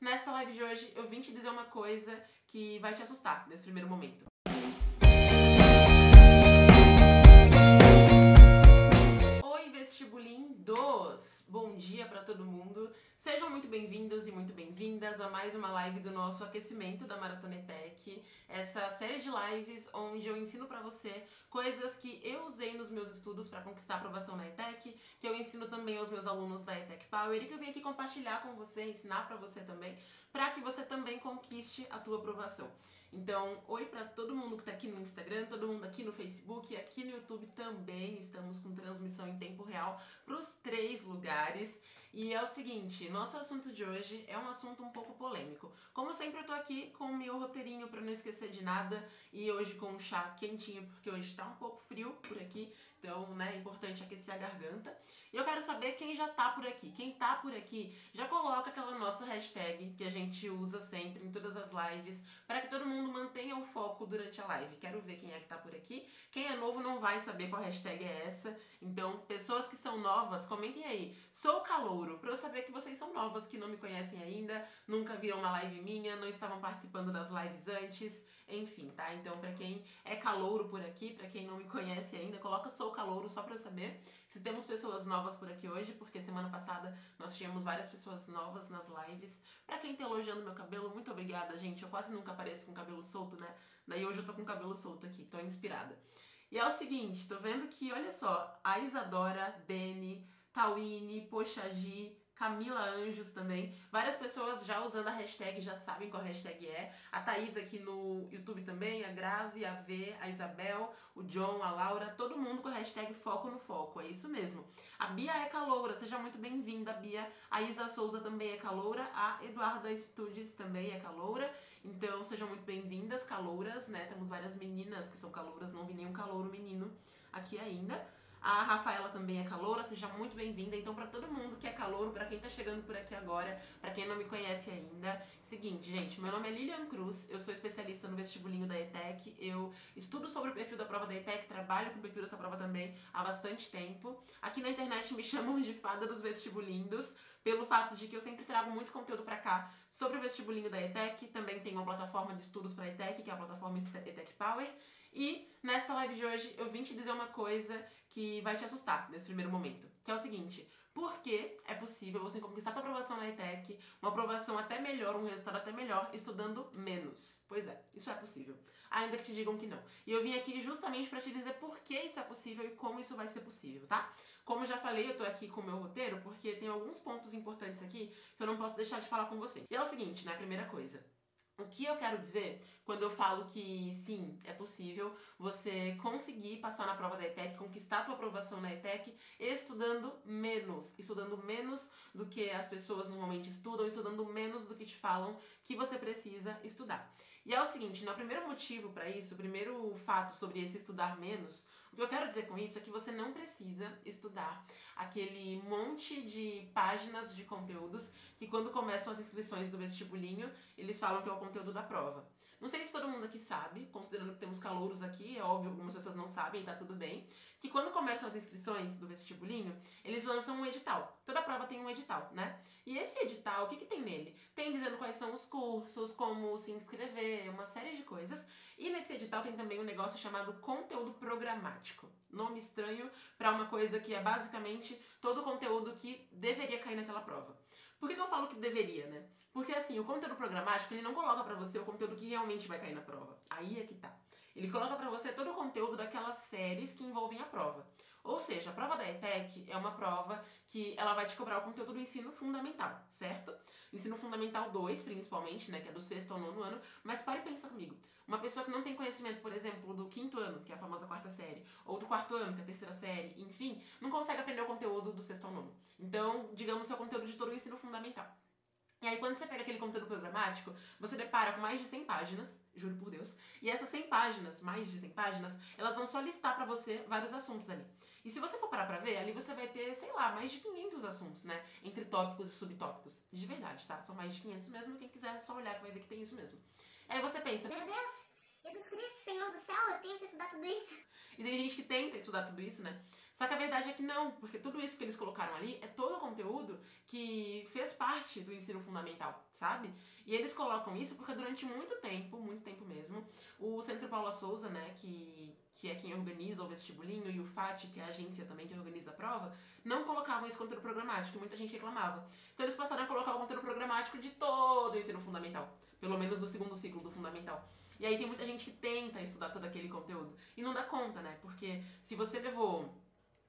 Nesta live de hoje eu vim te dizer uma coisa que vai te assustar nesse primeiro momento. Oi, vestibulindos! Bom dia pra todo mundo. Sejam muito bem-vindos e muito bem-vindas a mais uma live do nosso aquecimento da Maratona ETEC. Essa série de lives onde eu ensino pra você coisas que eu usei nos meus estudos para conquistar a aprovação na ETEC, que eu ensino também aos meus alunos da ETEC Power e que eu vim aqui compartilhar com você, ensinar pra você também, para que você também conquiste a tua aprovação. Então, oi pra todo mundo que tá aqui no Instagram, todo mundo aqui no Facebook, aqui no YouTube também estamos com transmissão em tempo real pros 3 lugares. E é o seguinte, nosso assunto de hoje é um assunto um pouco polêmico. Como sempre eu tô aqui com o meu roteirinho pra não esquecer de nada e hoje com um chá quentinho, porque hoje tá um pouco frio por aqui, então, né, é importante aquecer a garganta. E eu quero saber quem já tá por aqui. Quem tá por aqui já coloca aquela nossa hashtag que a gente usa sempre em todas as lives para que todo mundo mantenha o foco durante a live. Quero ver quem é que tá por aqui. Quem é novo não vai saber qual hashtag é essa. Então, pessoas que são novas, comentem aí. Sou calouro, pra eu saber que vocês são novas, que não me conhecem ainda, nunca viram uma live minha, não estavam participando das lives antes, enfim, tá? Então, pra quem é calouro por aqui, pra quem não me conhece ainda, coloca sou calouro só pra eu saber se temos pessoas novas por aqui hoje, porque semana passada nós tínhamos várias pessoas novas nas lives. Pra quem tá elogiando meu cabelo, muito obrigada, gente. Eu quase nunca apareço com cabelo solto, né? Daí hoje eu tô com cabelo solto aqui, tô inspirada. E é o seguinte, tô vendo que, olha só, a Isadora, Deni, Tawine, Pochagi, Camila Anjos também. Várias pessoas já usando a hashtag, já sabem qual hashtag é. A Thaís aqui no YouTube também, a Grazi, a V, a Isabel, o John, a Laura, todo mundo com a hashtag Foco no Foco, é isso mesmo. A Bia é caloura, seja muito bem-vinda, Bia. A Isa Souza também é caloura, a Eduarda Studies também é caloura. Então sejam muito bem-vindas, calouras, né? Temos várias meninas que são calouras, não vi nenhum calouro menino aqui ainda. A Rafaela também é caloura, seja muito bem-vinda. Então, pra todo mundo que é calouro, pra quem tá chegando por aqui agora, pra quem não me conhece ainda, seguinte, gente, meu nome é Lilian Cruz, eu sou especialista no vestibulinho da ETEC, eu estudo sobre o perfil da prova da ETEC, trabalho com o perfil dessa prova também há bastante tempo. Aqui na internet me chamam de fada dos vestibulindos, pelo fato de que eu sempre trago muito conteúdo pra cá sobre o vestibulinho da ETEC, também tem uma plataforma de estudos pra ETEC, que é a plataforma ETEC Power. E nesta live de hoje eu vim te dizer uma coisa que vai te assustar nesse primeiro momento, que é o seguinte: por que é possível você conquistar a tua aprovação na ETEC, uma aprovação até melhor, um resultado até melhor, estudando menos? Pois é, isso é possível, ainda que te digam que não. E eu vim aqui justamente pra te dizer por que isso é possível e como isso vai ser possível, tá? Como eu já falei, eu tô aqui com o meu roteiro porque tem alguns pontos importantes aqui que eu não posso deixar de falar com você. E é o seguinte, né, a primeira coisa. O que eu quero dizer quando eu falo que sim, é possível você conseguir passar na prova da ETEC, conquistar a tua aprovação na ETEC estudando menos do que as pessoas normalmente estudam, estudando menos do que te falam que você precisa estudar. E é o seguinte, o primeiro motivo para isso, o primeiro fato sobre esse estudar menos, o que eu quero dizer com isso é que você não precisa estudar aquele monte de páginas de conteúdos que quando começam as inscrições do vestibulinho, eles falam que é o conteúdo da prova. Não sei se todo mundo aqui sabe, considerando que temos calouros aqui, é óbvio, algumas pessoas não sabem e tá tudo bem, que quando começam as inscrições do vestibulinho, eles lançam um edital. Toda prova tem um edital, né? E esse edital, o que tem nele? Tem dizendo quais são os cursos, como se inscrever, uma série de coisas. E nesse edital tem também um negócio chamado conteúdo programático. Nome estranho para uma coisa que é basicamente todo o conteúdo que deveria cair naquela prova. Por que eu falo que deveria, né? Porque assim, o conteúdo programático, ele não coloca pra você o conteúdo que realmente vai cair na prova. Aí é que tá. Ele coloca pra você todo o conteúdo daquelas séries que envolvem a prova. Ou seja, a prova da ETEC é uma prova que ela vai te cobrar o conteúdo do ensino fundamental, certo? Ensino fundamental 2, principalmente, né, que é do 6º ao 9º ano, mas pare e pensa comigo. Uma pessoa que não tem conhecimento, por exemplo, do 5º ano, que é a famosa 4ª série, ou do 4º ano, que é a 3ª série, enfim, não consegue aprender o conteúdo do 6º ao 9º. Então, digamos, é o conteúdo de todo o ensino fundamental. E aí, quando você pega aquele conteúdo programático, você depara com mais de 100 páginas, juro por Deus, e essas 100 páginas, mais de 100 páginas, elas vão só listar pra você vários assuntos ali. E se você for parar pra ver, ali você vai ter, sei lá, mais de 500 assuntos, né? Entre tópicos e subtópicos. De verdade, tá? São mais de 500 mesmo, quem quiser só olhar que vai ver que tem isso mesmo. Aí você pensa, meu Deus, Jesus Cristo, Senhor do céu, eu tenho que estudar tudo isso? E tem gente que tenta estudar tudo isso, né? Só que a verdade é que não, porque tudo isso que eles colocaram ali é todo o conteúdo que fez parte do ensino fundamental, sabe? E eles colocam isso porque durante muito tempo mesmo, o Centro Paula Souza, né, que é quem organiza o vestibulinho, e o FAT, que é a agência também que organiza a prova, não colocavam esse conteúdo programático, e muita gente reclamava. Então eles passaram a colocar o conteúdo programático de todo o ensino fundamental, pelo menos do segundo ciclo do fundamental. E aí tem muita gente que tenta estudar todo aquele conteúdo e não dá conta, né? Porque se você levou...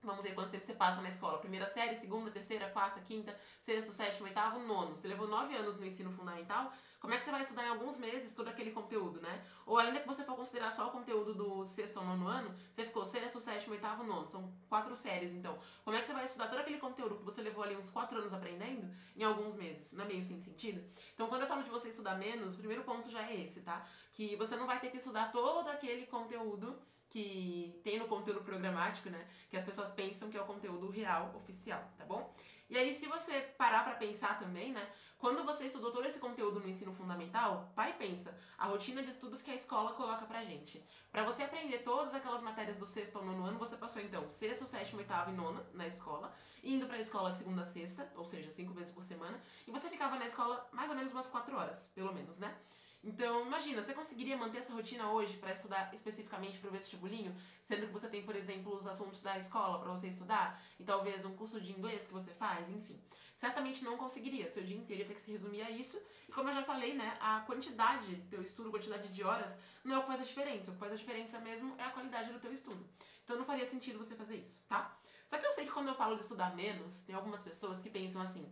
Vamos ver quanto tempo você passa na escola. Primeira série, segunda, terceira, quarta, quinta, sexto, sétimo, oitavo, nono. Você levou 9 anos no ensino fundamental, como é que você vai estudar em alguns meses todo aquele conteúdo, né? Ou ainda que você for considerar só o conteúdo do sexto ao nono ano, você ficou sexto, sétimo, oitavo, nono. São 4 séries, então. Como é que você vai estudar todo aquele conteúdo que você levou ali uns 4 anos aprendendo em alguns meses? Não é meio sem sentido? Então, quando eu falo de você estudar menos, o primeiro ponto já é esse, tá? Que você não vai ter que estudar todo aquele conteúdo que tem no conteúdo programático, né? Que as pessoas pensam que é o conteúdo real, oficial, tá bom? E aí, se você parar pra pensar também, né? Quando você estudou todo esse conteúdo no ensino fundamental, para e pensa, a rotina de estudos que a escola coloca pra gente. Pra você aprender todas aquelas matérias do sexto ao nono ano, você passou então sexto, sétimo, oitavo e nono na escola, indo pra escola de segunda a sexta, ou seja, 5 vezes por semana, e você ficava na escola mais ou menos umas 4 horas, pelo menos, né? Então, imagina, você conseguiria manter essa rotina hoje para estudar especificamente para o vestibulinho, sendo que você tem, por exemplo, os assuntos da escola para você estudar, e talvez um curso de inglês que você faz, enfim. Certamente não conseguiria, seu dia inteiro ia ter que se resumir a isso, e como eu já falei, né, a quantidade do teu estudo, a quantidade de horas, não é o que faz a diferença. O que faz a diferença mesmo é a qualidade do teu estudo. Então não faria sentido você fazer isso, tá? Só que eu sei que quando eu falo de estudar menos, tem algumas pessoas que pensam assim,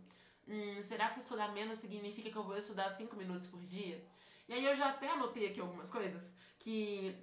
será que estudar menos significa que eu vou estudar 5 minutos por dia? E aí eu já até anotei aqui algumas coisas que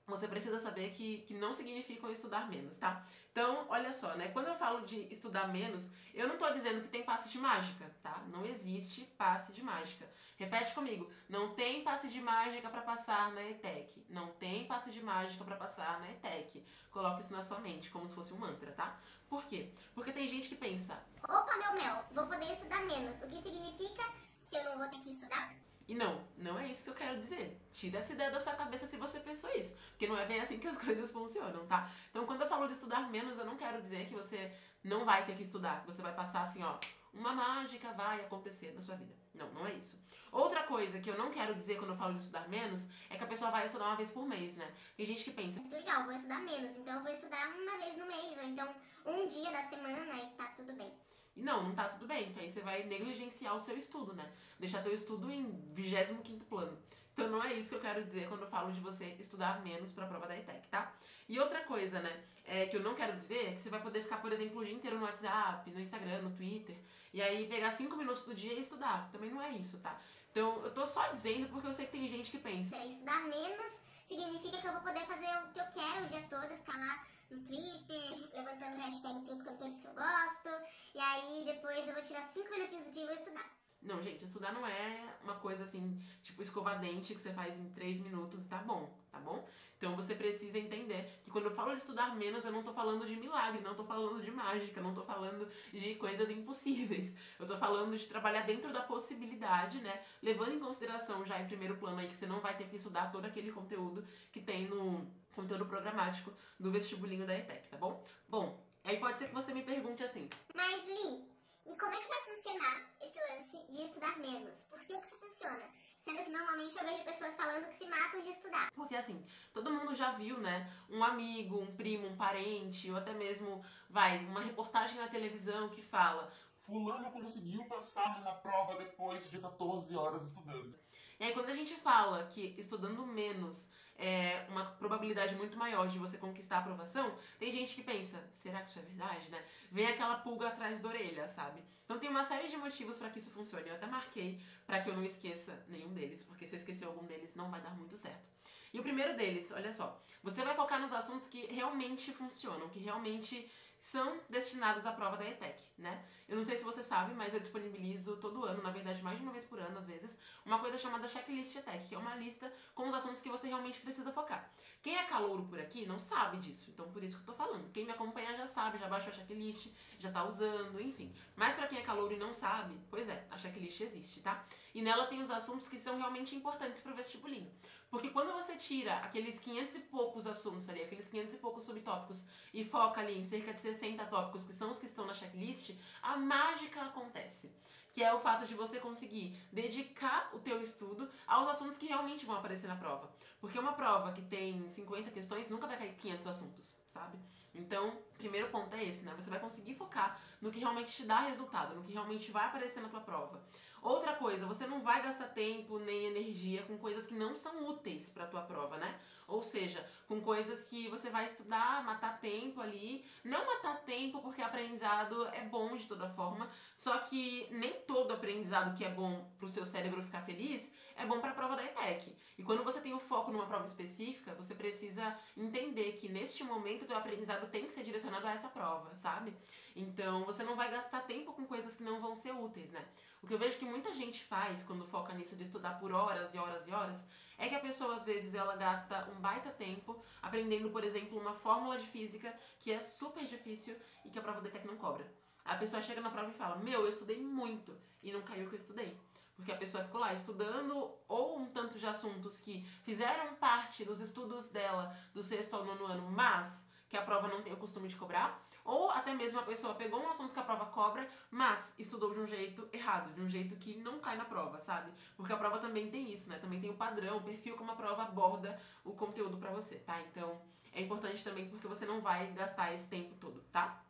você precisa saber que não significam estudar menos, tá? Então, olha só, né? Quando eu falo de estudar menos, eu não tô dizendo que tem passe de mágica, tá? Não existe passe de mágica. Repete comigo. Não tem passe de mágica pra passar na ETEC. Não tem passe de mágica pra passar na ETEC. Coloque isso na sua mente, como se fosse um mantra, tá? Por quê? Porque tem gente que pensa... Opa, meu mel, vou poder estudar menos. O que significa que eu não vou ter que estudar? E não é isso que eu quero dizer. Tira essa ideia da sua cabeça se você pensou isso. Porque não é bem assim que as coisas funcionam, tá? Então, quando eu falo de estudar menos, eu não quero dizer que você não vai ter que estudar. Que você vai passar assim, ó, uma mágica vai acontecer na sua vida. Não é isso. Outra coisa que eu não quero dizer quando eu falo de estudar menos é que a pessoa vai estudar uma vez por mês, né? Tem gente que pensa... Muito legal, vou estudar menos, então eu vou estudar uma vez no mês, ou então um dia da semana e tá tudo bem. E não tá tudo bem, porque aí você vai negligenciar o seu estudo, né? Deixar teu estudo em 25º plano. Então não é isso que eu quero dizer quando eu falo de você estudar menos pra prova da ETEC, tá? E outra coisa, né, que eu não quero dizer é que você vai poder ficar, por exemplo, o dia inteiro no WhatsApp, no Instagram, no Twitter, e aí pegar 5 minutos do dia e estudar. Também não é isso, tá? Então eu tô só dizendo porque eu sei que tem gente que pensa... Estudar menos significa que eu vou poder fazer o que eu quero o dia todo, ficar lá no Twitter, levantando hashtag pros cantores que eu gosto, e aí depois eu vou tirar 5 minutinhos do dia e vou estudar. Não, gente, estudar não é uma coisa assim, tipo escovar dente que você faz em 3 minutos e tá bom, tá bom? Então você precisa entender que quando eu falo de estudar menos, eu não tô falando de milagre, não tô falando de mágica, não tô falando de coisas impossíveis. Eu tô falando de trabalhar dentro da possibilidade, né? Levando em consideração já em primeiro plano aí que você não vai ter que estudar todo aquele conteúdo que tem no conteúdo programático do vestibulinho da ETEC, tá bom? Bom, aí pode ser que você me pergunte assim... Mas, Li, e como é que vai funcionar esse lance de estudar menos? Por que isso funciona? Sendo que normalmente eu vejo pessoas falando que se matam de estudar. Porque assim, todo mundo já viu, né, um amigo, um primo, um parente, ou até mesmo, uma reportagem na televisão que fala: fulano conseguiu passar numa prova depois de 14 horas estudando. E aí quando a gente fala que estudando menos é uma probabilidade muito maior de você conquistar a aprovação, tem gente que pensa, será que isso é verdade, né? Vem aquela pulga atrás da orelha, sabe? Então tem uma série de motivos pra que isso funcione. Eu até marquei pra que eu não esqueça nenhum deles, porque se eu esquecer algum deles não vai dar muito certo. E o primeiro deles, olha só, você vai focar nos assuntos que realmente funcionam, que realmente são destinados à prova da ETEC, né? Eu não sei se você sabe, mas eu disponibilizo todo ano, na verdade mais de uma vez por ano, às vezes, uma coisa chamada Checklist ETEC, que é uma lista com os assuntos que você realmente precisa focar. Quem é calouro por aqui não sabe disso, então por isso que eu tô falando. Quem me acompanha já sabe, já baixou a checklist, já tá usando, enfim. Mas pra quem é calouro e não sabe, pois é, a checklist existe, tá? E nela tem os assuntos que são realmente importantes pro vestibulinho. Porque quando você tira aqueles 500 e poucos assuntos ali, aqueles 500 e poucos subtópicos, e foca ali em cerca de 60 tópicos, que são os que estão na checklist, a mágica acontece. Que é o fato de você conseguir dedicar o teu estudo aos assuntos que realmente vão aparecer na prova. Porque uma prova que tem 50 questões nunca vai cair 500 assuntos, sabe? Então, o primeiro ponto é esse, né? Você vai conseguir focar no que realmente te dá resultado, no que realmente vai aparecer na tua prova. Outra coisa, você não vai gastar tempo nem energia com coisas que não são úteis para a tua prova, né? Ou seja, com coisas que você vai estudar, matar tempo ali. Não matar tempo porque aprendizado é bom de toda forma, só que nem todo aprendizado que é bom pro seu cérebro ficar feliz é bom para a prova da ETEC. E quando você tem o foco numa prova específica, você precisa entender que neste momento o teu aprendizado tem que ser direcionado a essa prova, sabe? Então você não vai gastar tempo com coisas que não vão ser úteis, né? O que eu vejo que muita gente faz quando foca nisso de estudar por horas e horas e horas é que a pessoa, às vezes, ela gasta um baita tempo aprendendo, por exemplo, uma fórmula de física que é super difícil e que a prova da ETEC não cobra. A pessoa chega na prova e fala, eu estudei muito e não caiu o que eu estudei. Porque a pessoa ficou lá estudando ou um tanto de assuntos que fizeram parte dos estudos dela do 6º ao 9º ano, mas que a prova não tem o costume de cobrar, ou até mesmo a pessoa pegou um assunto que a prova cobra, mas estudou de um jeito errado, de um jeito que não cai na prova, sabe? Porque a prova também tem isso, né? Também tem o padrão, o perfil como a prova aborda o conteúdo pra você, tá? Então, é importante também porque você não vai gastar esse tempo todo, tá?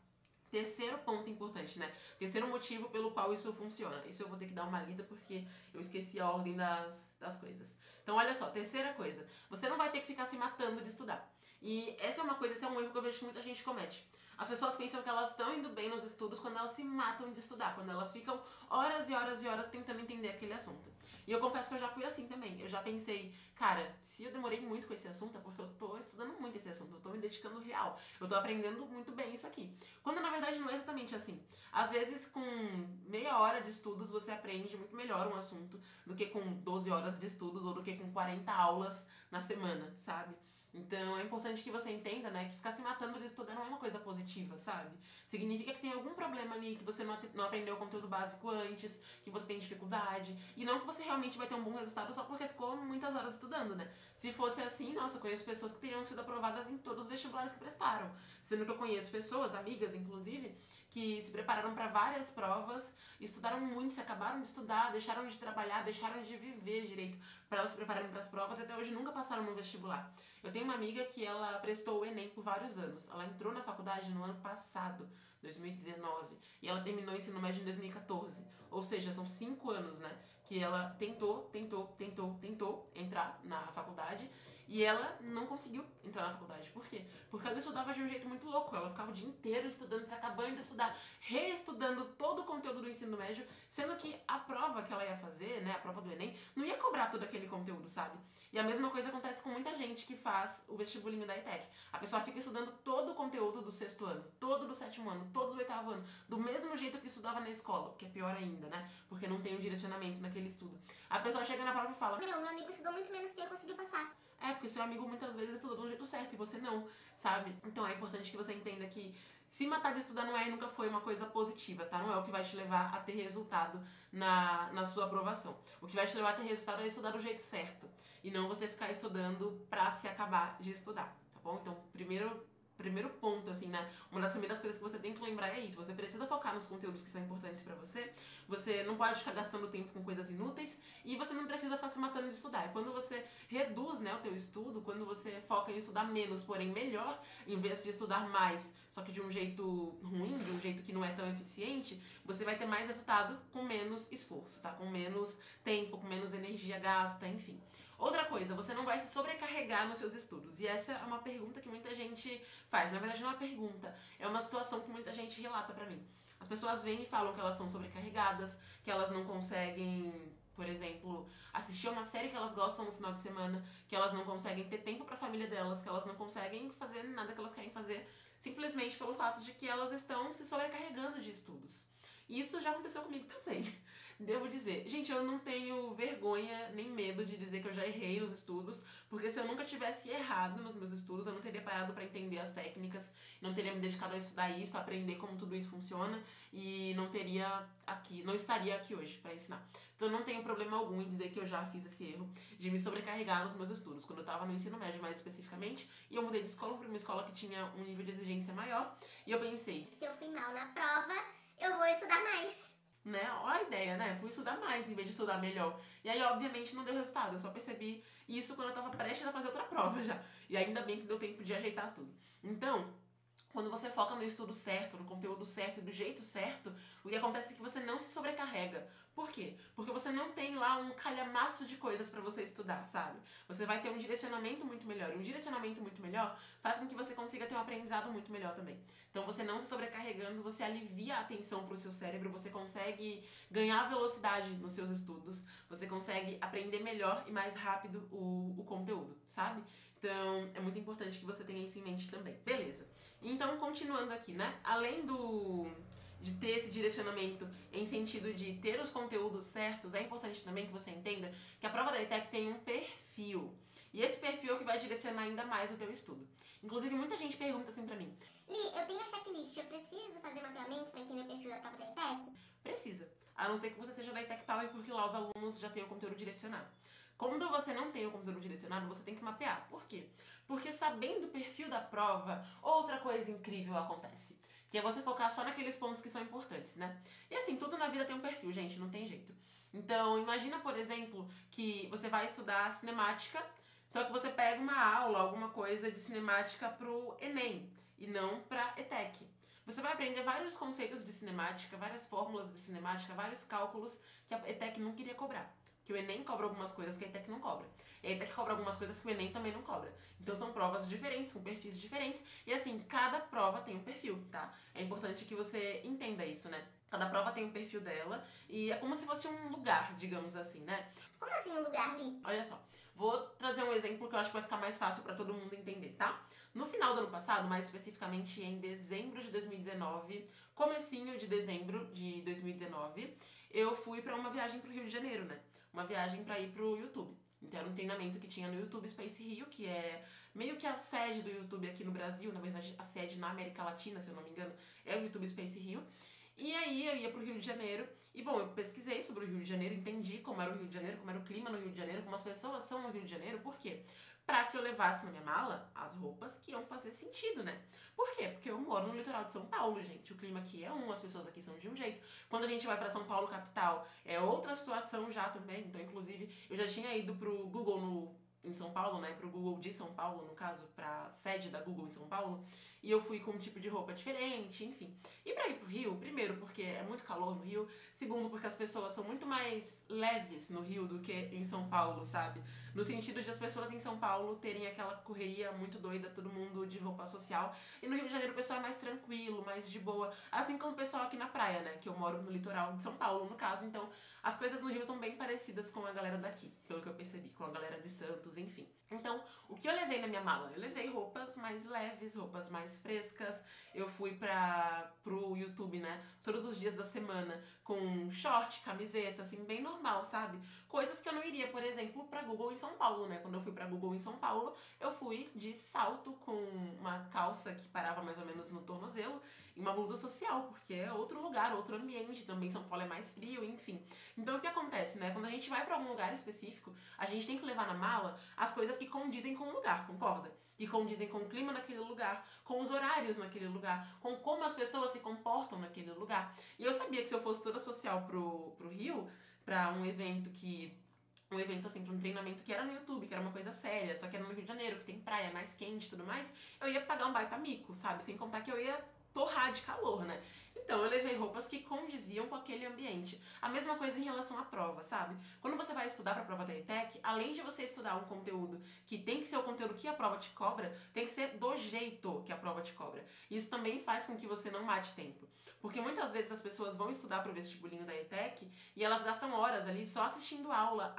Terceiro ponto importante, né? Terceiro motivo pelo qual isso funciona. Isso eu vou ter que dar uma lida porque eu esqueci a ordem das coisas. Então, olha só, terceira coisa. Você não vai ter que ficar se matando de estudar. E essa é uma coisa, esse é um erro que eu vejo que muita gente comete. As pessoas pensam que elas estão indo bem nos estudos quando elas se matam de estudar, quando elas ficam horas e horas e horas tentando entender aquele assunto. E eu confesso que eu já fui assim também. Eu já pensei, cara, se eu demorei muito com esse assunto é porque eu tô estudando muito esse assunto, eu tô me dedicando real, eu tô aprendendo muito bem isso aqui. Quando na verdade não é exatamente assim. Às vezes com meia hora de estudos você aprende muito melhor um assunto do que com 12 horas de estudos ou do que com 40 aulas na semana, sabe? Então é importante que você entenda, né, que ficar se matando de estudar não é uma coisa positiva, sabe? Significa que tem algum problema ali, que você não aprendeu o conteúdo básico antes, que você tem dificuldade, e não que você realmente vai ter um bom resultado só porque ficou muitas horas estudando, né? Se fosse assim, nossa, eu conheço pessoas que teriam sido aprovadas em todos os vestibulares que prestaram. Sendo que eu conheço pessoas, amigas inclusive, que se prepararam para várias provas, estudaram muito, se acabaram de estudar, deixaram de trabalhar, deixaram de viver direito para elas se prepararem para as provas e até hoje nunca passaram no vestibular. Eu tenho uma amiga que ela prestou o Enem por vários anos. Ela entrou na faculdade no ano passado, 2019, e ela terminou o ensino médio em 2014. Ou seja, são 5 anos, né? Que ela tentou entrar na faculdade e ela não conseguiu entrar na faculdade. Por quê? Porque ela estudava de um jeito muito louco. Ela ficava o dia inteiro estudando, se acabando de estudar, reestudando todo o conteúdo do ensino médio, sendo que a prova que ela ia fazer, né, a prova do Enem, não ia cobrar todo aquele conteúdo, sabe? E a mesma coisa acontece com muita gente que faz o vestibulinho da ETEC. A pessoa fica estudando todo o conteúdo do 6º ano, todo do 7º ano, todo do 8º ano, do mesmo jeito que estudava na escola, o que é pior ainda, né? Porque não tem um direcionamento naquele estudo. A pessoa chega na prova e fala, meu amigo estudou muito menos que eu, conseguiu passar. É, porque seu amigo muitas vezes estudou do jeito certo e você não, sabe? Então é importante que você entenda que se matar de estudar não é e nunca foi uma coisa positiva, tá? Não é o que vai te levar a ter resultado na sua aprovação. O que vai te levar a ter resultado é estudar do jeito certo. E não você ficar estudando pra se acabar de estudar, tá bom? Então, primeiro ponto, assim, né? Uma das primeiras coisas que você tem que lembrar é isso. Você precisa focar nos conteúdos que são importantes pra você. Você não pode ficar gastando tempo com coisas inúteis. E você não precisa ficar se matando de estudar. E quando você reduz, né, o teu estudo, quando você foca em estudar menos, porém melhor, em vez de estudar mais, só que de um jeito ruim, de um jeito que não é tão eficiente, você vai ter mais resultado com menos esforço, tá? Com menos tempo, com menos energia gasta, enfim. Outra coisa, você não vai se sobrecarregar nos seus estudos. E essa é uma pergunta que muita gente faz. Na verdade, não é uma pergunta, é uma situação que muita gente relata pra mim. As pessoas vêm e falam que elas são sobrecarregadas, que elas não conseguem, por exemplo, assistir a uma série que elas gostam no final de semana, que elas não conseguem ter tempo pra família delas, que elas não conseguem fazer nada que elas querem fazer, simplesmente pelo fato de que elas estão se sobrecarregando de estudos. E isso já aconteceu comigo também. Devo dizer, gente, eu não tenho vergonha nem medo de dizer que eu já errei nos estudos, porque se eu nunca tivesse errado nos meus estudos, eu não teria parado pra entender as técnicas, não teria me dedicado a estudar isso, a aprender como tudo isso funciona e não estaria aqui hoje pra ensinar. Então eu não tenho problema algum em dizer que eu já fiz esse erro de me sobrecarregar nos meus estudos. Quando eu tava no ensino médio mais especificamente, e eu mudei de escola pra uma escola que tinha um nível de exigência maior, e eu pensei, Se eu fui mal na prova, eu vou estudar mais. né? Olha a ideia, né? Fui estudar mais em vez de estudar melhor. E aí, obviamente, não deu resultado. Eu só percebi isso quando eu tava prestes a fazer outra prova já. E ainda bem que deu tempo de ajeitar tudo. Então, quando você foca no estudo certo, no conteúdo certo e do jeito certo, o que acontece é que você não se sobrecarrega. Por quê? Porque você não tem lá um calhamaço de coisas pra você estudar, sabe? Você vai ter um direcionamento muito melhor. E um direcionamento muito melhor faz com que você consiga ter um aprendizado muito melhor também. Então, você não se sobrecarregando, você alivia a atenção pro seu cérebro, você consegue ganhar velocidade nos seus estudos, você consegue aprender melhor e mais rápido o conteúdo, sabe? Então, é muito importante que você tenha isso em mente também. Beleza. Então, continuando aqui, né? Além de ter esse direcionamento em sentido de ter os conteúdos certos, é importante também que você entenda que a prova da ETEC tem um perfil. E esse perfil é o que vai direcionar ainda mais o teu estudo. Inclusive, muita gente pergunta assim pra mim. Li, eu tenho a checklist, eu preciso fazer mapeamento pra entender o perfil da prova da ETEC? Precisa. A não ser que você seja da ETEC Power, porque lá os alunos já têm o conteúdo direcionado. Quando você não tem o conteúdo direcionado, você tem que mapear. Por quê? Porque sabendo o perfil da prova, outra coisa incrível acontece. Que é você focar só naqueles pontos que são importantes, né? E assim, tudo na vida tem um perfil, gente, não tem jeito. Então, imagina, por exemplo, que você vai estudar cinemática, só que você pega uma aula, alguma coisa de cinemática pro Enem, e não pra ETEC. Você vai aprender vários conceitos de cinemática, várias fórmulas de cinemática, vários cálculos que a ETEC não queria cobrar. Que o Enem cobra algumas coisas que a ETEC não cobra. E a ETEC cobra algumas coisas que o Enem também não cobra. Então são provas diferentes, com perfis diferentes. E assim, cada prova tem um perfil, tá? É importante que você entenda isso, né? Cada prova tem um perfil dela e é como se fosse um lugar, digamos assim, né? Como assim um lugar, Li? Olha só, vou trazer um exemplo que eu acho que vai ficar mais fácil pra todo mundo entender, tá? No final do ano passado, mais especificamente em dezembro de 2019, comecinho de dezembro de 2019, eu fui pra uma viagem pro Rio de Janeiro, né? Uma viagem pra ir pro YouTube. Então era um treinamento que tinha no YouTube Space Rio, que é meio que a sede do YouTube aqui no Brasil, na verdade a sede na América Latina, se eu não me engano, é o YouTube Space Rio. E aí eu ia pro Rio de Janeiro, e bom, eu pesquisei sobre o Rio de Janeiro, entendi como era o Rio de Janeiro, como era o clima no Rio de Janeiro, como as pessoas são no Rio de Janeiro, por quê? Pra que eu levasse na minha mala as roupas que iam fazer sentido, né? Por quê? Porque eu moro no litoral de São Paulo, gente. O clima aqui é as pessoas aqui são de um jeito. Quando a gente vai pra São Paulo, capital, é outra situação já também. Então, inclusive, eu já tinha ido pro Google em São Paulo, né? Pro Google de São Paulo, no caso, pra sede da Google em São Paulo. E eu fui com um tipo de roupa diferente, enfim. E pra ir pro Rio, primeiro, porque é muito calor no Rio. Segundo, porque as pessoas são muito mais leves no Rio do que em São Paulo, sabe? No sentido de as pessoas em São Paulo terem aquela correria muito doida, todo mundo de roupa social. E no Rio de Janeiro o pessoal é mais tranquilo, mais de boa. Assim como o pessoal aqui na praia, né? Que eu moro no litoral de São Paulo, no caso. Então, as coisas no Rio são bem parecidas com a galera daqui, pelo que eu percebi, com a galera de Santos, enfim. Então, o que eu levei na minha mala? Eu levei roupas mais leves, roupas mais frescas. Eu fui pro YouTube, né? Todos os dias da semana, com short, camiseta, assim, bem normal, sabe? Coisas que eu não iria, por exemplo, pra Google em São Paulo, né? Quando eu fui pra Google em São Paulo, eu fui de salto com uma calça que parava mais ou menos no tornozelo e uma blusa social, porque é outro lugar, outro ambiente, também São Paulo é mais frio, enfim. Então o que acontece, né? Quando a gente vai pra algum lugar específico, a gente tem que levar na mala as coisas que condizem com o lugar, concorda? Que condizem com o clima naquele lugar, com os horários naquele lugar, com como as pessoas se comportam naquele lugar. E eu sabia que se eu fosse toda social pro Rio, pra um evento assim, pra um treinamento que era no YouTube, que era uma coisa séria, só que era no Rio de Janeiro, que tem praia, mais quente e tudo mais, eu ia pagar um baita mico, sabe? Sem contar que eu ia torrar de calor, né? Então eu levei roupas que condiziam com aquele ambiente. A mesma coisa em relação à prova, sabe? Quando você vai estudar pra prova da ETEC, além de você estudar um conteúdo que tem que ser o conteúdo que a prova te cobra, tem que ser do jeito que a prova te cobra. Isso também faz com que você não mate tempo. Porque muitas vezes as pessoas vão estudar pro vestibulinho da ETEC e elas gastam horas ali só assistindo aula,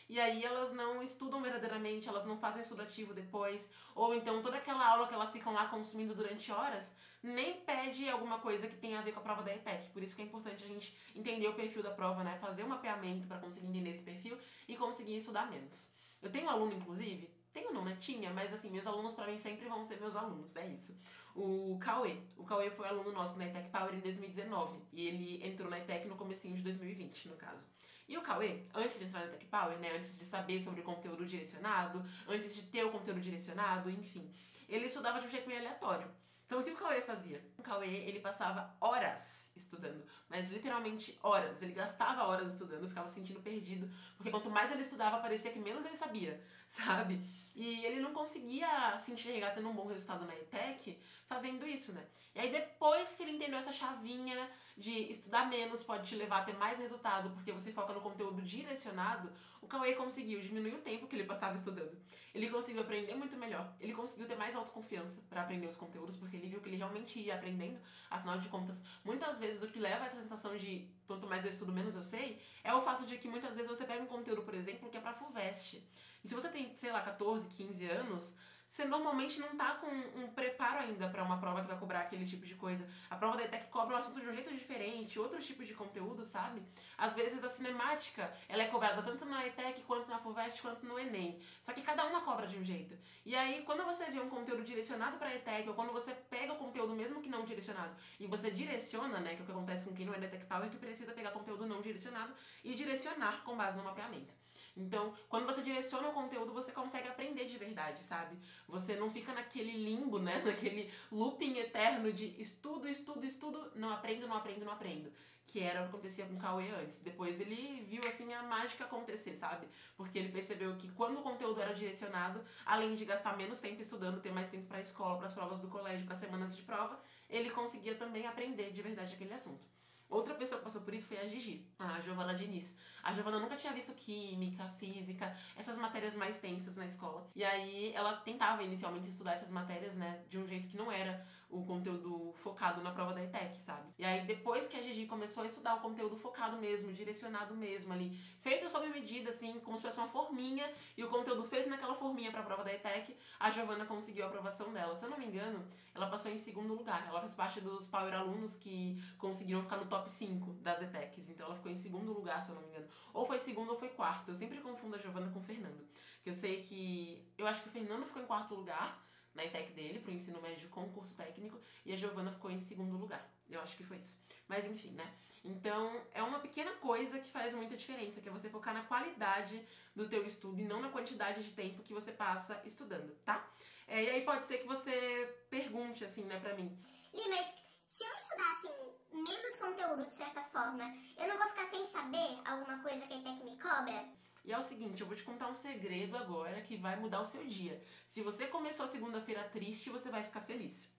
e aí elas não estudam verdadeiramente, elas não fazem estudo ativo depois, ou então toda aquela aula que elas ficam lá consumindo durante horas nem pede alguma coisa que tenha a ver com a prova da ETEC. Por isso que é importante a gente entender o perfil da prova, né? Fazer um mapeamento para conseguir entender esse perfil e conseguir estudar menos. Eu tenho um aluno, inclusive, tenho não, né? Tinha, mas assim, meus alunos pra mim sempre vão ser meus alunos, é isso. O Cauê. O Cauê foi aluno nosso na ETEC Power em 2019 e ele entrou na ETEC no comecinho de 2020, no caso. E o Cauê, antes de entrar na ETEC Power, né, antes de saber sobre o conteúdo direcionado, antes de ter o conteúdo direcionado, enfim, ele estudava de um jeito meio aleatório. Então o que o Cauê fazia? O Cauê, ele passava horas estudando, mas literalmente horas. Ele gastava horas estudando, ficava se sentindo perdido, porque quanto mais ele estudava, parecia que menos ele sabia, sabe? E ele não conseguia se enxergar tendo um bom resultado na ETEC fazendo isso, né? E aí depois que ele entendeu essa chavinha de estudar menos pode te levar a ter mais resultado, porque você foca no conteúdo direcionado, o Cauê conseguiu diminuir o tempo que ele passava estudando. Ele conseguiu aprender muito melhor. Ele conseguiu ter mais autoconfiança para aprender os conteúdos, porque ele viu que ele realmente ia aprendendo. Afinal de contas, muitas vezes o que leva a essa sensação de quanto mais eu estudo, menos eu sei, é o fato de que muitas vezes você pega um conteúdo, por exemplo, que é pra FUVEST. E se você tem, sei lá, 14, 15 anos, você normalmente não tá com um preparo ainda pra uma prova que vai cobrar aquele tipo de coisa. A prova da ETEC cobra um assunto de um jeito diferente, outros tipos de conteúdo, sabe? Às vezes a cinemática, ela é cobrada tanto na ETEC, quanto na FUVEST, quanto no Enem. Só que cada uma cobra de um jeito. E aí, quando você vê um conteúdo direcionado pra ETEC, ou quando você pega o conteúdo mesmo que não direcionado, e você direciona, né, que é o que acontece com quem não é da ETEC Power, que precisa pegar conteúdo não direcionado e direcionar com base no mapeamento. Então, quando você direciona o conteúdo, você consegue aprender de verdade, sabe? Você não fica naquele limbo, né? Naquele looping eterno de estudo, estudo, estudo, não aprendo, não aprendo, não aprendo. Que era o que acontecia com o Cauê antes. Depois ele viu, assim, a mágica acontecer, sabe? Porque ele percebeu que quando o conteúdo era direcionado, além de gastar menos tempo estudando, ter mais tempo pra escola, pras provas do colégio, pras semanas de prova, ele conseguia também aprender de verdade aquele assunto. Outra pessoa que passou por isso foi a Gigi, a Giovana Diniz. A Giovana nunca tinha visto química, física, essas matérias mais tensas na escola. E aí ela tentava inicialmente estudar essas matérias, né, de um jeito que não era o conteúdo focado na prova da ETEC, sabe? E aí depois que a Gigi começou a estudar o conteúdo focado mesmo, direcionado mesmo ali, feito sob medida, assim, como se fosse uma forminha, e o conteúdo feito naquela forminha pra prova da ETEC, a Giovana conseguiu a aprovação dela. Se eu não me engano, ela passou em segundo lugar. Ela fez parte dos Power alunos que conseguiram ficar no top 5 das ETECs. Então ela ficou em segundo lugar, se eu não me engano. Ou foi segundo ou foi quarto. Eu sempre confundo a Giovana com o Fernando. Que eu sei que... Eu acho que o Fernando ficou em quarto lugar na ETEC dele, pro ensino médio com curso técnico, e a Giovana ficou em segundo lugar. Eu acho que foi isso. Mas enfim, né? Então, é uma pequena coisa que faz muita diferença, que é você focar na qualidade do teu estudo e não na quantidade de tempo que você passa estudando, tá? E aí pode ser que você pergunte, assim, né, pra mim. Li, mas se eu estudar, assim, menos conteúdo, de certa forma, eu não vou ficar sem saber alguma coisa que a ETEC me cobra? E é o seguinte, eu vou te contar um segredo agora que vai mudar o seu dia. Se você começou a segunda-feira triste, você vai ficar feliz.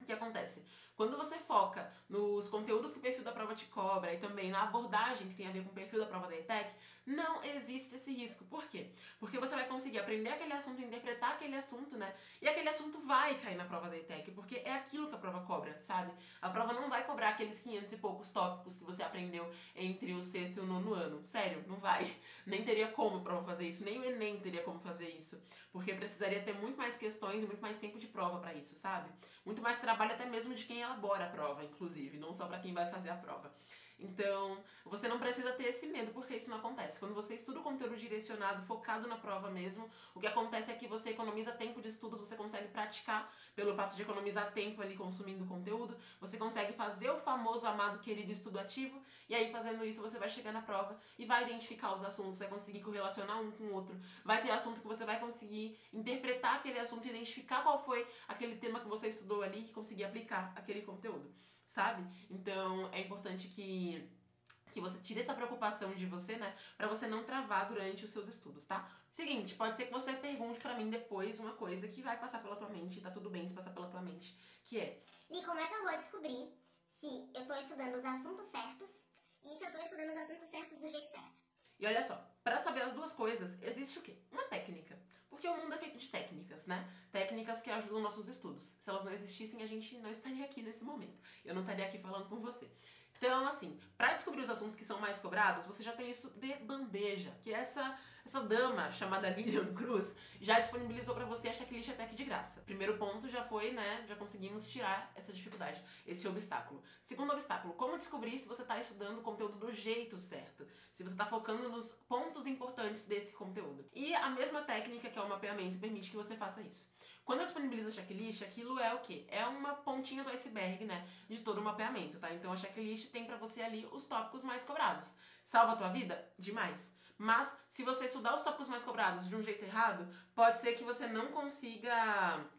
O que acontece? Quando você foca nos conteúdos que o perfil da prova te cobra e também na abordagem que tem a ver com o perfil da prova da ETEC, não existe esse risco. Por quê? Porque você vai conseguir aprender aquele assunto, interpretar aquele assunto, né? E aquele assunto vai cair na prova da ETEC, porque é aquilo que a prova cobra, sabe? A prova não vai cobrar aqueles 500 e poucos tópicos que você aprendeu entre o sexto e o nono ano. Sério, não vai. Nem teria como a prova fazer isso, nem o Enem teria como fazer isso. Porque precisaria ter muito mais questões e muito mais tempo de prova pra isso, sabe? Muito mais trabalho até mesmo de quem elabora a prova, inclusive, não só pra quem vai fazer a prova. Então, você não precisa ter esse medo, porque isso não acontece. Quando você estuda o conteúdo direcionado, focado na prova mesmo, o que acontece é que você economiza tempo de estudos, você consegue praticar pelo fato de economizar tempo ali consumindo conteúdo, você consegue fazer o famoso, amado, querido estudo ativo, e aí fazendo isso você vai chegar na prova e vai identificar os assuntos, vai conseguir correlacionar um com o outro, vai ter assunto que você vai conseguir interpretar aquele assunto, identificar qual foi aquele tema que você estudou ali e conseguir aplicar aquele conteúdo. Sabe? Então é importante que você tire essa preocupação de você, né? Pra você não travar durante os seus estudos, tá? Seguinte, pode ser que você pergunte pra mim depois uma coisa que vai passar pela tua mente, tá tudo bem se passar pela tua mente, que é... E como é que eu vou descobrir se eu tô estudando os assuntos certos e se eu tô estudando os assuntos certos do jeito certo? E olha só, pra saber as duas coisas, existe o quê? Uma técnica. Porque o mundo é feito de técnicas, né? Técnicas que ajudam nossos estudos. Se elas não existissem, a gente não estaria aqui nesse momento. Eu não estaria aqui falando com você. Então, assim, pra descobrir os assuntos que são mais cobrados, você já tem isso de bandeja, que essa dama chamada Lilian Cruz já disponibilizou pra você a checklist ETEC de graça. Primeiro ponto já foi, né, já conseguimos tirar essa dificuldade, esse obstáculo. Segundo obstáculo, como descobrir se você tá estudando o conteúdo do jeito certo, se você tá focando nos pontos importantes desse conteúdo. E a mesma técnica, que é o mapeamento, permite que você faça isso. Quando eu disponibilizo a checklist, aquilo é o quê? É uma pontinha do iceberg, né, de todo o mapeamento, tá? Então a checklist tem pra você ali os tópicos mais cobrados. Salva a tua vida? Demais. Mas, se você estudar os tópicos mais cobrados de um jeito errado, pode ser que você não consiga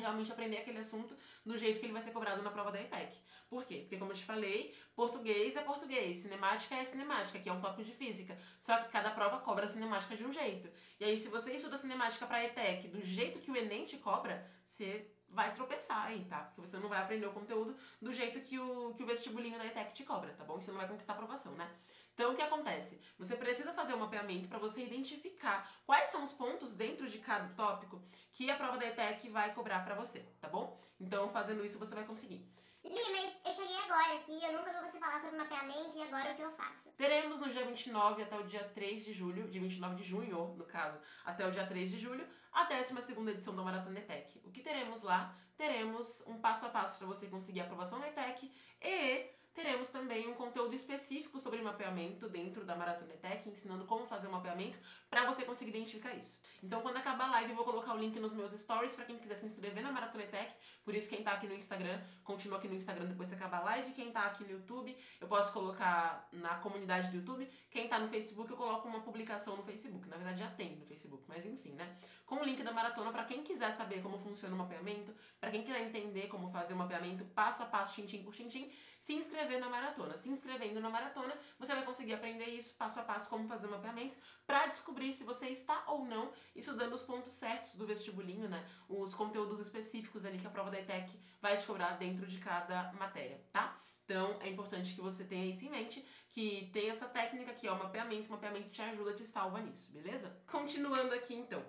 realmente aprender aquele assunto do jeito que ele vai ser cobrado na prova da ETEC. Por quê? Porque, como eu te falei, português é português, cinemática é cinemática, que é um tópico de física. Só que cada prova cobra a cinemática de um jeito. E aí, se você estuda cinemática pra ETEC do jeito que o Enem te cobra, você vai tropeçar aí, tá? Porque você não vai aprender o conteúdo do jeito que o vestibulinho da ETEC te cobra, tá bom? E você não vai conquistar a aprovação, né? Então, o que acontece? Você precisa fazer um mapeamento para você identificar quais são os pontos dentro de cada tópico que a prova da ETEC vai cobrar para você, tá bom? Então, fazendo isso, você vai conseguir. Li, mas eu cheguei agora aqui, eu nunca vi você falar sobre mapeamento e agora o que eu faço? Teremos no dia 29 até o dia 3 de julho, de 29 de junho, no caso, até o dia 3 de julho, a 12ª edição da Maratona ETEC. O que teremos lá? Teremos um passo a passo para você conseguir a aprovação na ETEC e teremos também um conteúdo específico sobre mapeamento dentro da Maratona ETEC, ensinando como fazer o mapeamento para você conseguir identificar isso. Então, quando acabar a live, eu vou colocar o link nos meus stories para quem quiser se inscrever na Maratona ETEC. Por isso, quem tá aqui no Instagram, continua aqui no Instagram depois que acabar a live. Quem tá aqui no YouTube, eu posso colocar na comunidade do YouTube. Quem tá no Facebook, eu coloco uma publicação no Facebook. Na verdade, já tem no Facebook, mas enfim, né? Com o link da maratona para quem quiser saber como funciona o mapeamento, para quem quiser entender como fazer o mapeamento passo a passo, tintim por tintim, se inscrever na maratona. Se inscrevendo na maratona, você vai conseguir aprender isso passo a passo, como fazer o mapeamento, para descobrir se você está ou não estudando os pontos certos do vestibulinho, né? Os conteúdos específicos ali que a prova da ETEC vai te cobrar dentro de cada matéria, tá? Então, é importante que você tenha isso em mente, que tem essa técnica que é o mapeamento te ajuda, te salva nisso, beleza? Continuando aqui, então.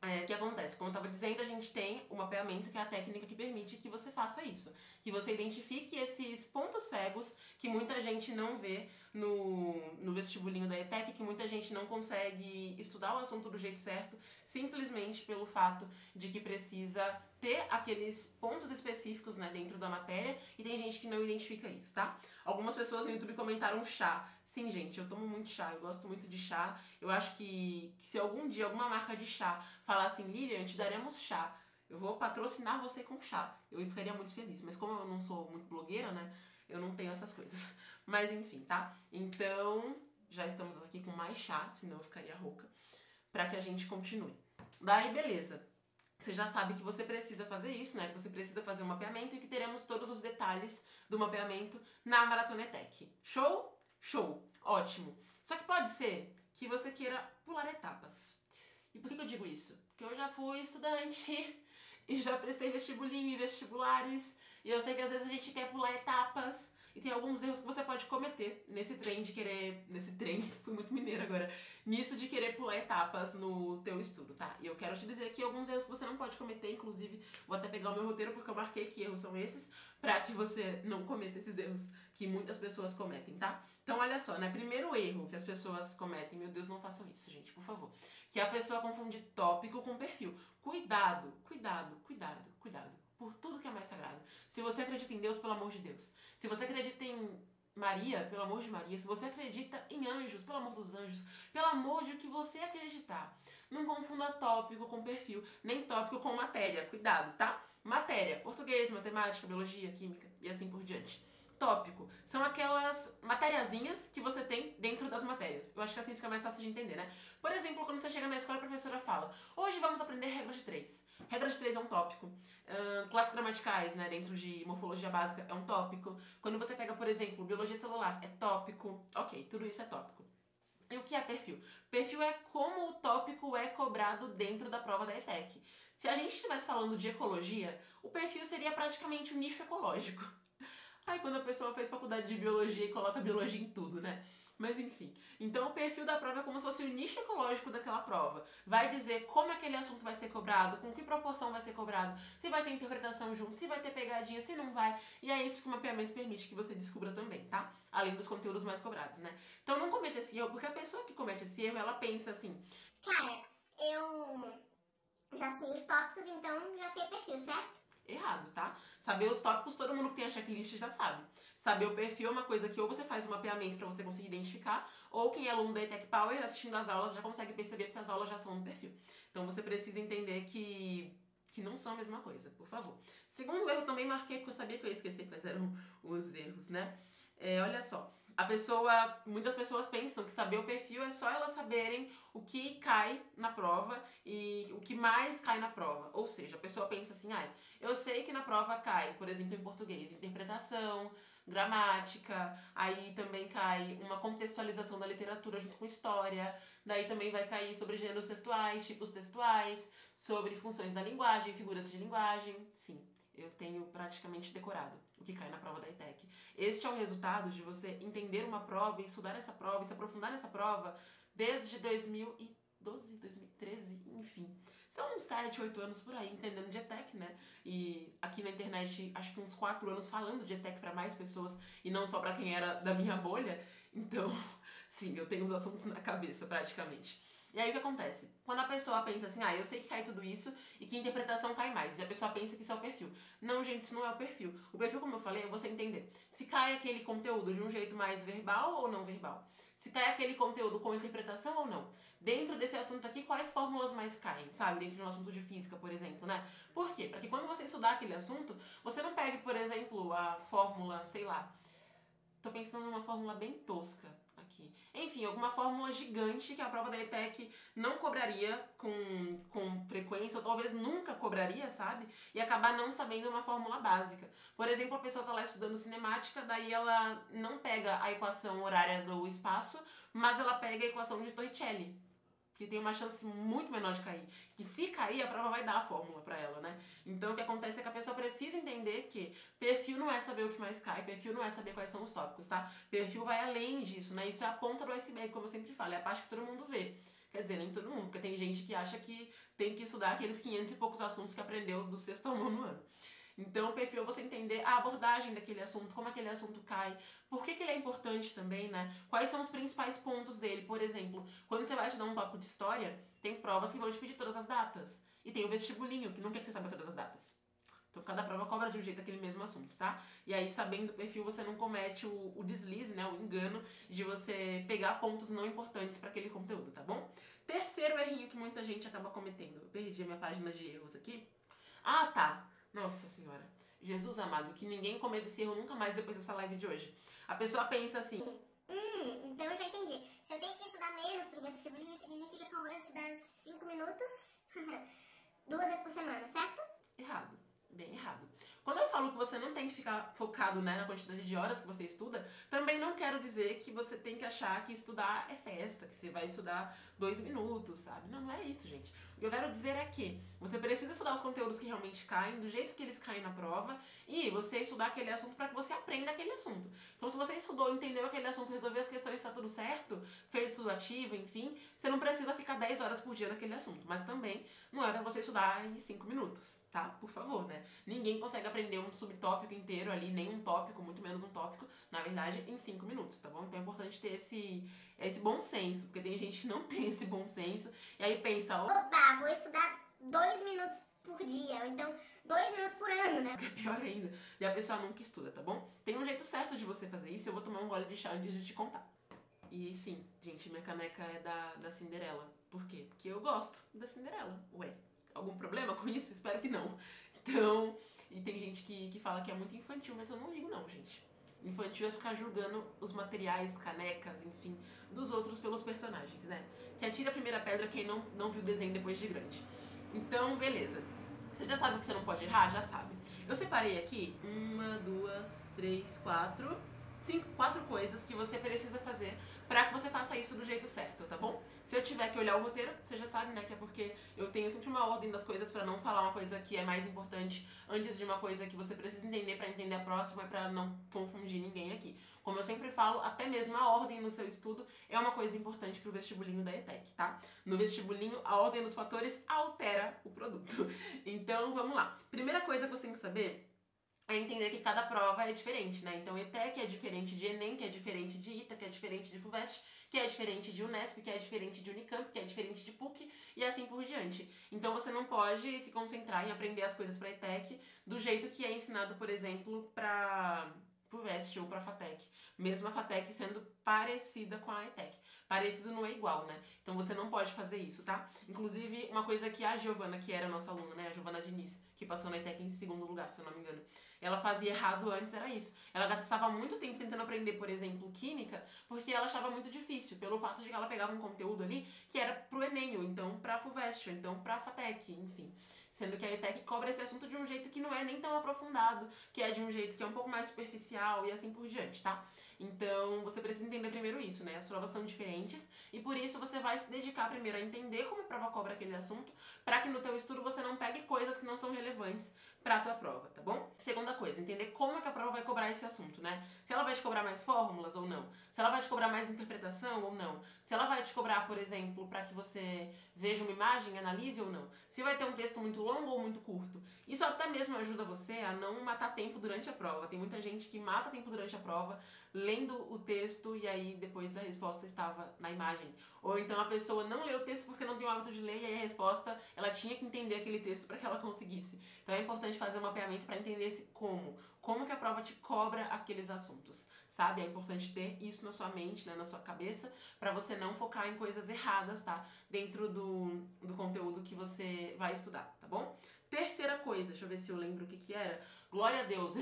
O que acontece? Como eu estava dizendo, a gente tem o mapeamento, que é a técnica que permite que você faça isso. Que você identifique esses pontos cegos que muita gente não vê no vestibulinho da ETEC, que muita gente não consegue estudar o assunto do jeito certo, simplesmente pelo fato de que precisa ter aqueles pontos específicos, né, dentro da matéria, e tem gente que não identifica isso, tá? Algumas pessoas no YouTube comentaram chá. Sim, gente, eu tomo muito chá, eu gosto muito de chá. Eu acho que se algum dia alguma marca de chá falar assim, Lilian, te daremos chá, eu vou patrocinar você com chá, eu ficaria muito feliz. Mas como eu não sou muito blogueira, né, eu não tenho essas coisas. Mas enfim, tá? Então, já estamos aqui com mais chá, senão eu ficaria rouca, pra que a gente continue. Daí, beleza. Você já sabe que você precisa fazer isso, né? Que você precisa fazer um mapeamento e que teremos todos os detalhes do mapeamento na Maratona ETEC. Show? Show, ótimo. Só que pode ser que você queira pular etapas. E por que eu digo isso? Porque eu já fui estudante e já prestei vestibulinho e vestibulares, e eu sei que às vezes a gente quer pular etapas e tem alguns erros que você pode cometer nesse trem de querer... fui muito mineira agora. Nisso de querer pular etapas no teu estudo, tá? E eu quero te dizer aqui alguns erros que você não pode cometer, inclusive vou até pegar o meu roteiro porque eu marquei que erros são esses, pra que você não cometa esses erros que muitas pessoas cometem, tá? Então, olha só, né? Primeiro erro que as pessoas cometem, meu Deus, não façam isso, gente, por favor. Que a pessoa confunde tópico com perfil. Cuidado, cuidado, cuidado, cuidado. Por tudo que é mais sagrado. Se você acredita em Deus, pelo amor de Deus. Se você acredita em Maria, pelo amor de Maria. Se você acredita em anjos, pelo amor dos anjos. Pelo amor de que você acreditar. Não confunda tópico com perfil, nem tópico com matéria. Cuidado, tá? Matéria, português, matemática, biologia, química e assim por diante. Tópico são aquelas matériazinhas que você tem dentro das matérias. Eu acho que assim fica mais fácil de entender, né? Por exemplo, quando você chega na escola, a professora fala: hoje vamos aprender regra de 3. Regra de 3 é um tópico. Classes gramaticais, né, dentro de morfologia básica, é um tópico. Quando você pega, por exemplo, biologia celular, é tópico. Ok, tudo isso é tópico. E o que é perfil? Perfil é como o tópico é cobrado dentro da prova da ETEC. Se a gente estivesse falando de ecologia, o perfil seria praticamente um nicho ecológico. Aí quando a pessoa faz faculdade de biologia e coloca biologia em tudo, né? Mas enfim, então o perfil da prova é como se fosse o nicho ecológico daquela prova. Vai dizer como aquele assunto vai ser cobrado, com que proporção vai ser cobrado, se vai ter interpretação junto, se vai ter pegadinha, se não vai. E é isso que o mapeamento permite que você descubra também, tá? Além dos conteúdos mais cobrados, né? Então não cometa esse erro, porque a pessoa que comete esse erro, ela pensa assim... Cara, eu já sei os tópicos, então já sei o perfil, certo? Errado, tá? Saber os tópicos, todo mundo que tem a checklist já sabe. Saber o perfil é uma coisa que ou você faz um mapeamento para você conseguir identificar, ou quem é aluno da ETEC Power assistindo as aulas já consegue perceber porque as aulas já são no perfil. Então você precisa entender que não são a mesma coisa, por favor. Segundo erro, também marquei porque eu sabia que eu ia esquecer quais eram os erros, né? Olha só, muitas pessoas pensam que saber o perfil é só elas saberem o que cai na prova e o que mais cai na prova. Ou seja, a pessoa pensa assim, eu sei que na prova cai, por exemplo, em português, interpretação, gramática, aí também cai uma contextualização da literatura junto com história, daí também vai cair sobre gêneros textuais, tipos textuais, sobre funções da linguagem, figuras de linguagem, sim. Eu tenho praticamente decorado o que cai na prova da ETEC. Este é o resultado de você entender uma prova e estudar essa prova e se aprofundar nessa prova desde 2012, 2013, enfim. São uns 7, 8 anos por aí entendendo de ETEC, né? E aqui na internet, acho que uns 4 anos falando de ETEC para mais pessoas e não só para quem era da minha bolha. Então, sim, eu tenho os assuntos na cabeça praticamente. E aí o que acontece? Quando a pessoa pensa assim, eu sei que cai tudo isso e que interpretação cai mais. E a pessoa pensa que isso é o perfil. Não, gente, isso não é o perfil. O perfil, como eu falei, é você entender se cai aquele conteúdo de um jeito mais verbal ou não verbal. Se cai aquele conteúdo com interpretação ou não. Dentro desse assunto aqui, quais fórmulas mais caem, sabe? Dentro de um assunto de física, por exemplo, né? Por quê? Para que quando você estudar aquele assunto, você não pegue, por exemplo, a fórmula, sei lá... Tô pensando numa fórmula bem tosca aqui. Enfim, alguma fórmula gigante que a prova da ETEC não cobraria com frequência, ou talvez nunca cobraria, sabe? E acabar não sabendo uma fórmula básica. Por exemplo, a pessoa tá lá estudando cinemática, daí ela não pega a equação horária do espaço, mas ela pega a equação de Torricelli, que tem uma chance muito menor de cair. Que se cair, a prova vai dar a fórmula pra ela, né? Então o que acontece é que a pessoa precisa entender que perfil não é saber o que mais cai, perfil não é saber quais são os tópicos, tá? Perfil vai além disso, né? Isso é a ponta do iceberg, como eu sempre falo, é a parte que todo mundo vê. Quer dizer, nem todo mundo, porque tem gente que acha que tem que estudar aqueles 500 e poucos assuntos que aprendeu do sexto ao nono ano. Então, o perfil é você entender a abordagem daquele assunto, como aquele assunto cai, por que ele é importante também, né? Quais são os principais pontos dele. Por exemplo, quando você vai estudar um tópico de história, tem provas que vão te pedir todas as datas. E tem o vestibulinho, que não quer que você saiba todas as datas. Então, cada prova cobra de um jeito aquele mesmo assunto, tá? E aí, sabendo o perfil, você não comete o deslize, né? O engano de você pegar pontos não importantes para aquele conteúdo, tá bom? Terceiro errinho que muita gente acaba cometendo. Eu perdi a minha página de erros aqui. Tá. Nossa senhora, Jesus amado, que ninguém cometa esse erro nunca mais depois dessa live de hoje. A pessoa pensa assim... Então eu já entendi. Se eu tenho que estudar menos pro vestibulinho, significa que eu vou estudar 5 minutos 2 vezes por semana, certo? Errado, bem errado. Quando eu falo que você não tem que ficar focado, né, na quantidade de horas que você estuda, também não quero dizer que você tem que achar que estudar é festa, que você vai estudar 2 minutos, sabe? Não é isso, gente. O que eu quero dizer é que você precisa estudar os conteúdos que realmente caem, do jeito que eles caem na prova, e você estudar aquele assunto para que você aprenda aquele assunto. Então, se você estudou, entendeu aquele assunto, resolveu as questões, está tudo certo, fez tudo ativo, enfim, você não precisa ficar 10 horas por dia naquele assunto. Mas também não é para você estudar em 5 minutos, tá? Por favor, né? Ninguém consegue aprender um subtópico inteiro ali, nem um tópico, muito menos um tópico, na verdade, em 5 minutos, tá bom? Então é importante ter esse bom senso, porque tem gente que não tem esse bom senso, e aí pensa... Opa, vou estudar 2 minutos por dia, ou então 2 minutos por ano, né? Que é pior ainda, e a pessoa nunca estuda, tá bom? Tem um jeito certo de você fazer isso, eu vou tomar um gole de chá antes de te contar. E sim, gente, minha caneca é da Cinderela. Por quê? Porque eu gosto da Cinderela. Ué, algum problema com isso? Espero que não. Então, e tem gente que fala que é muito infantil, mas eu não ligo não, gente. Infantil é ficar julgando os materiais, canecas, enfim, dos outros pelos personagens, né? Que atira a primeira pedra quem não viu o desenho depois de grande. Então, beleza. Você já sabe que você não pode errar? Já sabe. Eu separei aqui 1, 2, 3, 4 coisas que você precisa fazer para que você faça isso do jeito certo, tá bom? Se eu tiver que olhar o roteiro, você já sabe, né, que é porque eu tenho sempre uma ordem das coisas pra não falar uma coisa que é mais importante antes de uma coisa que você precisa entender pra entender a próxima e pra não confundir ninguém aqui. Como eu sempre falo, até mesmo a ordem no seu estudo é uma coisa importante pro vestibulinho da ETEC, tá? No vestibulinho, a ordem dos fatores altera o produto. Então, vamos lá. Primeira coisa que você tem que saber é entender que cada prova é diferente, né? Então, ETEC é diferente de Enem, que é diferente de ITA, que é diferente de FUVEST, que é diferente de Unesp, que é diferente de Unicamp, que é diferente de PUC e assim por diante. Então, você não pode se concentrar em aprender as coisas para ETEC do jeito que é ensinado, por exemplo, para FUVEST ou para FATEC. Mesmo a FATEC sendo parecida com a ETEC. Parecido não é igual, né? Então você não pode fazer isso, tá? Inclusive, uma coisa que a Giovana, que era nossa aluna, né? A Giovana Diniz, que passou na ETEC em segundo lugar, se eu não me engano. Ela fazia errado antes, era isso. Ela gastava muito tempo tentando aprender, por exemplo, química, porque ela achava muito difícil, pelo fato de que ela pegava um conteúdo ali que era pro Enem, ou então pra FUVEST, ou então pra FATEC, enfim. Sendo que a ETEC cobra esse assunto de um jeito que não é nem tão aprofundado, que é de um jeito que é um pouco mais superficial e assim por diante, tá? Então, você precisa entender primeiro isso, né? As provas são diferentes e por isso você vai se dedicar primeiro a entender como a prova cobra aquele assunto, para que no teu estudo você não pegue coisas que não são relevantes para a tua prova, tá bom? Segunda coisa, entender como é que a prova vai cobrar esse assunto, né? Se ela vai te cobrar mais fórmulas ou não, se ela vai te cobrar mais interpretação ou não, se ela vai te cobrar, por exemplo, para que você veja uma imagem, analise ou não, se vai ter um texto muito longo ou muito curto. Isso até mesmo ajuda você a não matar tempo durante a prova. Tem muita gente que mata tempo durante a prova lendo o texto e aí depois a resposta estava na imagem. Ou então a pessoa não leu o texto porque não tem o hábito de ler e aí a resposta, ela tinha que entender aquele texto para que ela conseguisse. Então é importante fazer um mapeamento para entender esse como que a prova te cobra aqueles assuntos, sabe? É importante ter isso na sua mente, né, na sua cabeça, para você não focar em coisas erradas, tá? Dentro do conteúdo que você vai estudar, tá bom? Terceira coisa, deixa eu ver se eu lembro o que era. Glória a Deus,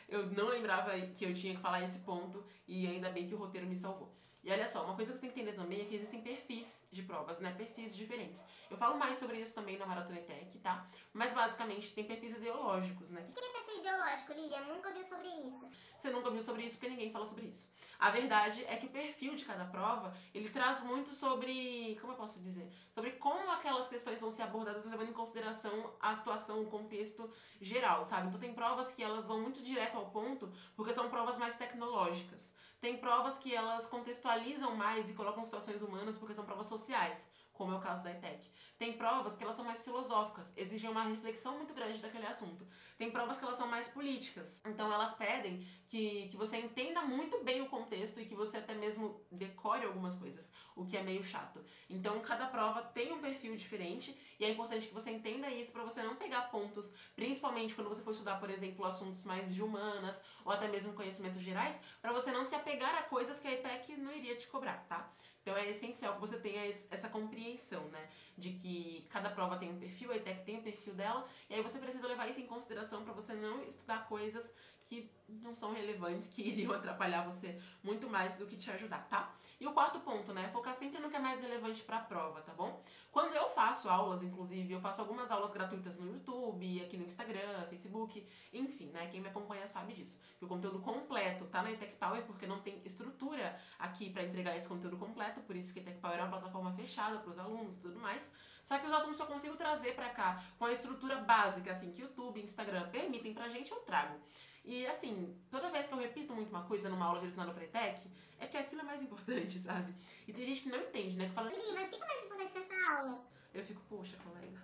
eu não lembrava que eu tinha que falar esse ponto e ainda bem que o roteiro me salvou. E olha só, uma coisa que você tem que entender também é que existem perfis de provas, né? Perfis diferentes. Eu falo mais sobre isso também na Maratona ETEC, tá? Mas basicamente tem perfis ideológicos, né? O que é perfil ideológico, Lívia? Eu nunca ouvi sobre isso. Você nunca ouviu sobre isso porque ninguém fala sobre isso. A verdade é que o perfil de cada prova, ele traz muito sobre, como eu posso dizer? Sobre como aquelas questões vão ser abordadas levando em consideração a situação, o contexto geral, sabe? Então tem provas que elas vão muito direto ao ponto porque são provas mais tecnológicas. Tem provas que elas contextualizam mais e colocam situações humanas porque são provas sociais, como é o caso da ETEC. Tem provas que elas são mais filosóficas, exigem uma reflexão muito grande daquele assunto. Tem provas que elas são mais políticas, então elas pedem que você entenda muito bem o contexto e que você até mesmo decore algumas coisas, o que é meio chato. Então cada prova tem um perfil diferente e é importante que você entenda isso para você não pegar pontos, principalmente quando você for estudar, por exemplo, assuntos mais de humanas ou até mesmo conhecimentos gerais, para você não se apegar a coisas que a ETEC não iria te cobrar, tá? Então é essencial que você tenha essa compreensão, né? De que cada prova tem um perfil, a ETEC tem um perfil dela, e aí você precisa levar isso em consideração para você não estudar coisas que não são relevantes, que iriam atrapalhar você muito mais do que te ajudar, tá? E o quarto ponto, né? Focar sempre no que é mais relevante para a prova, tá bom? Quando eu faço aulas, inclusive, eu faço algumas aulas gratuitas no YouTube, aqui no Instagram, Facebook, enfim, né? Quem me acompanha sabe disso. Que o conteúdo completo tá na ETEC Power porque não tem estrutura aqui para entregar esse conteúdo completo, por isso que a ETEC Power é uma plataforma fechada para os alunos e tudo mais. Só que os assuntos que eu consigo trazer para cá com a estrutura básica, assim, que YouTube e Instagram permitem pra gente, eu trago. E assim, toda vez que eu repito muito uma coisa numa aula direcionada pra ETEC, é porque aquilo é mais importante, sabe? E tem gente que não entende, né? Que fala, Lívia, mas o que é mais importante nessa aula? eu fico, poxa, colega,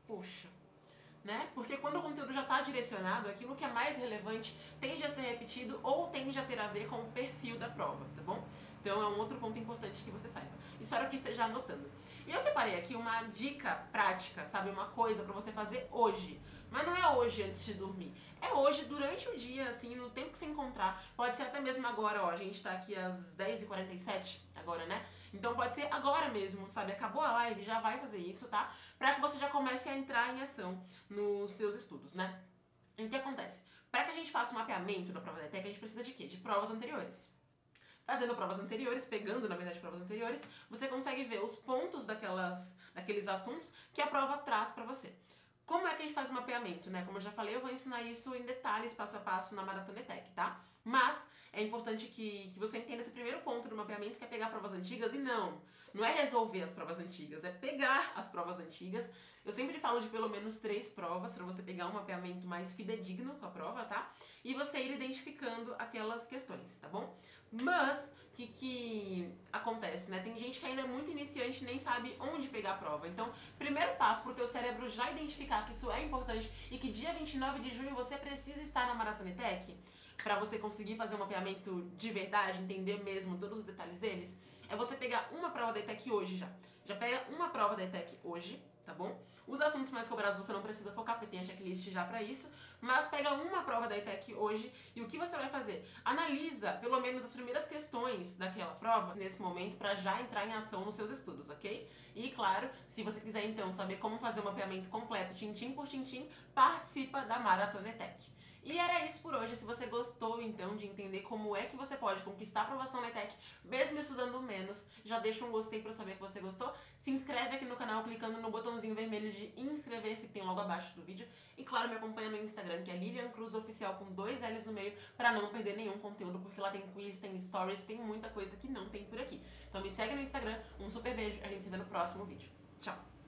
poxa. Né? Porque quando o conteúdo já está direcionado, aquilo que é mais relevante tende a ser repetido ou tende a ter a ver com o perfil da prova, tá bom? Então é um outro ponto importante que você saiba. Espero que esteja anotando. E eu separei aqui uma dica prática, sabe? Uma coisa pra você fazer hoje. Mas não é hoje antes de dormir. É hoje, durante o dia, assim, no tempo que você encontrar. Pode ser até mesmo agora, ó. A gente tá aqui às 10h47 agora, né? Então pode ser agora mesmo, sabe? Acabou a live, já vai fazer isso, tá? Pra que você já comece a entrar em ação nos seus estudos, né? E o que acontece? Pra que a gente faça um mapeamento da prova da ETEC, a gente precisa de quê? De provas anteriores. Fazendo provas anteriores, pegando, na verdade, provas anteriores, você consegue ver os pontos daqueles assuntos que a prova traz pra você. Como é que a gente faz o mapeamento, né? Como eu já falei, eu vou ensinar isso em detalhes, passo a passo, na Maratona ETEC, tá? Mas é importante que você entenda esse primeiro ponto do mapeamento, que é pegar provas antigas, e não é resolver as provas antigas, é pegar as provas antigas. Eu sempre falo de pelo menos 3 provas, para você pegar um mapeamento mais fidedigno com a prova, tá? E você ir identificando aquelas questões, tá bom? Mas, o que acontece, né? Tem gente que ainda é muito iniciante e nem sabe onde pegar a prova. Então, primeiro passo pro teu cérebro já identificar que isso é importante e que dia 29 de junho você precisa estar na Maratona ETEC, para você conseguir fazer um mapeamento de verdade, entender mesmo todos os detalhes deles, é você pegar uma prova da ETEC hoje já. Já pega uma prova da ETEC hoje, tá bom? Os assuntos mais cobrados você não precisa focar, porque tem a checklist já pra isso, mas pega uma prova da ETEC hoje e o que você vai fazer? Analisa pelo menos as primeiras questões daquela prova nesse momento pra já entrar em ação nos seus estudos, ok? E claro, se você quiser então saber como fazer um mapeamento completo, tintim por tintim, participa da Maratona ETEC. E era isso por hoje. Se você gostou, então, de entender como é que você pode conquistar a aprovação na ETEC, mesmo estudando menos, já deixa um gostei pra eu saber que você gostou. Se inscreve aqui no canal clicando no botãozinho vermelho de inscrever-se que tem logo abaixo do vídeo. E claro, me acompanha no Instagram, que é Lilian Cruz Oficial, com 2 L's no meio, pra não perder nenhum conteúdo, porque lá tem quiz, tem stories, tem muita coisa que não tem por aqui. Então me segue no Instagram, um super beijo, a gente se vê no próximo vídeo. Tchau!